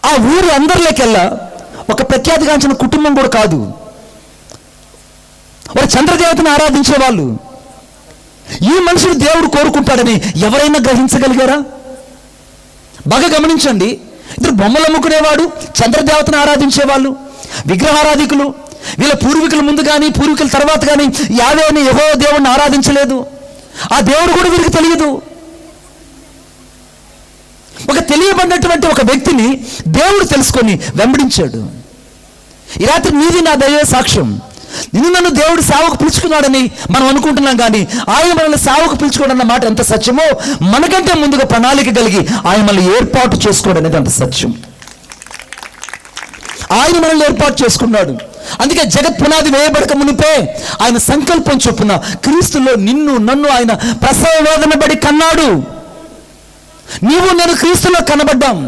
ఆ ఊరు అందరిలోకెల్లా ఒక ప్రఖ్యాతిగాంచిన కుటుంబం కూడా కాదు. వారు చంద్రదేవతను ఆరాధించే వాళ్ళు. ఈ మనుషుడు దేవుడు కోరుకుంటాడని ఎవరైనా గ్రహించగలిగారా? బాగా గమనించండి. ఇద్దరు బొమ్మలు అమ్ముకునేవాడు, చంద్రదేవతను ఆరాధించేవాళ్ళు, విగ్రహారాధికులు. వీళ్ళ పూర్వీకుల ముందు కానీ పూర్వీకుల తర్వాత కానీ యావేని యెహోవా దేవుడిని ఆరాధించలేదు. ఆ దేవుడు కూడా వీరికి తెలియదు. ఒక తెలియబడినటువంటి ఒక వ్యక్తిని దేవుడు తెలుసుకొని వెంబడించాడు. ఈ రాత్రి నీది నా దైవ సాక్ష్యం. నిన్ను నన్ను దేవుడు సేవకు పిలుచుకున్నాడని మనం అనుకుంటున్నాం, కానీ ఆయన మనల్ని సేవకు పిలుచుకోవడం మాట ఎంత సత్యమో, మనకంటే ముందుగా ప్రణాళిక కలిగి ఆయన మనల్ని ఏర్పాటు చేసుకోవడం అనేది అంత సత్యం. ఆయన మనల్ని ఏర్పాటు చేసుకున్నాడు. అందుకే జగత్ పునాది వేయబడక మునిపే ఆయన సంకల్పం చొప్పున క్రీస్తులో నిన్ను నన్ను ఆయన ప్రసవ వేదన బడి కన్నాడు. నీవు నేను క్రీస్తులో కనబడ్డాం.